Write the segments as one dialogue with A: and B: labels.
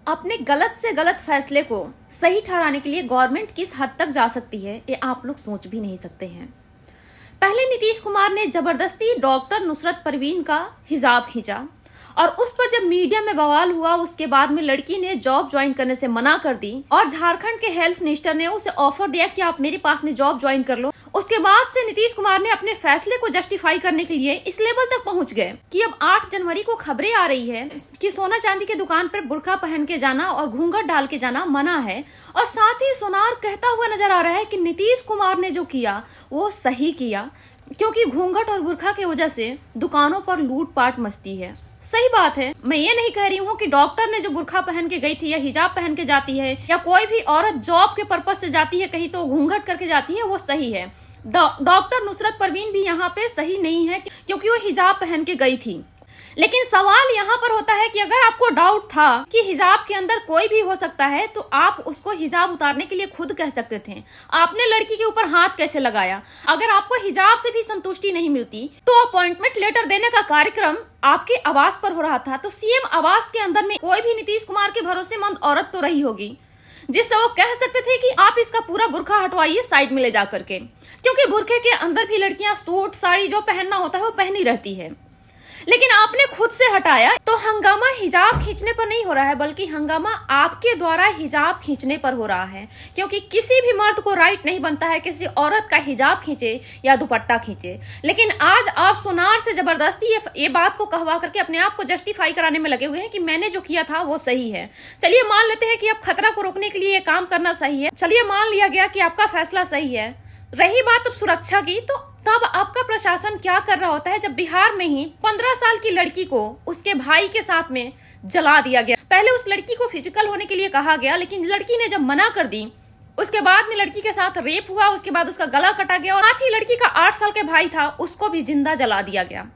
A: अपने गलत से गलत फैसले को सही ठहराने के लिए गवर्नमेंट किस हद तक जा सकती है, ये आप लोग सोच भी नहीं सकते हैं। पहले नीतीश कुमार ने जबरदस्ती डॉक्टर नुसरत परवीन का हिजाब खींचा और उस पर जब मीडिया में बवाल हुआ, उसके बाद में लड़की ने जॉब ज्वाइन करने से मना कर दी और झारखंड के हेल्थ मिनिस्टर ने उसे ऑफर दिया कि आप मेरे पास में जॉब ज्वाइन कर लो। उसके बाद से नीतीश कुमार ने अपने फैसले को जस्टिफाई करने के लिए इस लेवल तक पहुंच गए कि अब 8 जनवरी को खबरें आ रही है कि सोना चांदी की दुकान पर बुर्का पहन के जाना और घूंघट डाल के जाना मना है। और साथ ही सोनार कहता हुआ नजर आ रहा है कि नीतीश कुमार ने जो किया वो सही किया, क्योंकि घूंघट और बुर्का की वजह से दुकानों पर लूटपाट मचती है। सही बात है, मैं ये नहीं कह रही हूँ कि डॉक्टर ने जो बुर्का पहन के गई थी या हिजाब पहन के जाती है या कोई भी औरत जॉब के पर्पज से जाती है कहीं तो घूंघट करके जाती है वो सही है। डॉक्टर नुसरत परवीन भी यहाँ पे सही नहीं है क्योंकि वो हिजाब पहन के गई थी। लेकिन सवाल यहाँ पर होता है कि अगर आपको डाउट था कि हिजाब के अंदर कोई भी हो सकता है तो आप उसको हिजाब उतारने के लिए खुद कह सकते थे। आपने लड़की के ऊपर हाथ कैसे लगाया? अगर आपको हिजाब से भी संतुष्टि नहीं मिलती तो अपॉइंटमेंट लेटर देने का कार्यक्रम आपके आवास पर हो रहा था, तो सीएम आवास के अंदर में कोई भी नीतीश कुमार के भरोसेमंद औरत तो रही होगी जिससे वो कह सकते थे कि आप इसका पूरा बुर्का हटवाइए साइड में ले जा करके, क्योंकि बुर्के के अंदर भी लड़कियां सूट साड़ी जो पहनना होता है वो पहनी रहती है। लेकिन आपने खुद से हटाया, तो हंगामा हिजाब खींचने पर नहीं हो रहा है बल्कि हंगामा आपके द्वारा हिजाब खींचने पर हो रहा है, क्योंकि किसी भी मर्द को राइट नहीं बनता है किसी औरत का हिजाब खींचे या दुपट्टा खींचे। लेकिन आज आप सोनार से जबरदस्ती ये बात को कहवा करके अपने आप को जस्टिफाई कराने में लगे हुए हैं कि मैंने जो किया था वो सही है। चलिए मान लेते हैं कि अब खतरा को रोकने के लिए ये काम करना सही है, चलिए मान लिया गया कि आपका फैसला सही है। रही बात अब सुरक्षा की, तो तब आपका प्रशासन क्या कर रहा होता है जब बिहार में ही 15 साल की लड़की को उसके भाई के साथ में जला दिया गया। पहले उस लड़की को फिजिकल होने के लिए कहा गया, लेकिन लड़की ने जब मना कर दी, उसके बाद में लड़की के साथ रेप हुआ, उसके बाद उसका गला कटा गया और साथ ही लड़की का 8 साल के भाई था उसको भी जिंदा जला दिया गया।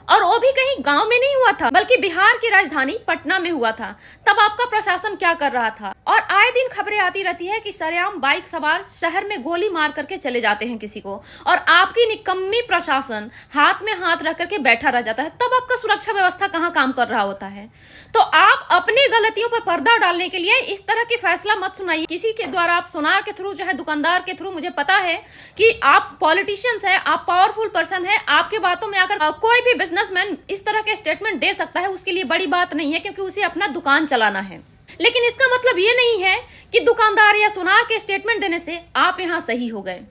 A: और वो भी कहीं गांव में नहीं हुआ था बल्कि बिहार की राजधानी पटना में हुआ था। तब आपका प्रशासन क्या कर रहा था? और आए दिन खबरें आती रहती है कि सरेआम बाइक सवार शहर में गोली मार करके चले जाते हैं किसी को, और आपकी निकम्मी प्रशासन हाथ में हाथ रख करके बैठा रह जाता है। तब आपका सुरक्षा व्यवस्था कहाँ काम कर रहा होता है? तो आप अपनी गलतियों पर पर्दा डालने के लिए इस तरह की फैसला मत सुनाइए किसी के द्वारा। आप सोनार के थ्रू जो है, दुकानदार के थ्रू, मुझे पता है कि आप पॉलिटिशियंस हैं, आप पावरफुल पर्सन है, आपके बातों में आकर कोई भी बिजनेसमैन इस तरह के स्टेटमेंट दे सकता है, उसके लिए बड़ी बात नहीं है क्योंकि उसे अपना दुकान चलाना है। लेकिन इसका मतलब ये नहीं है कि दुकानदार या सोनार के स्टेटमेंट देने से आप यहाँ सही हो गए।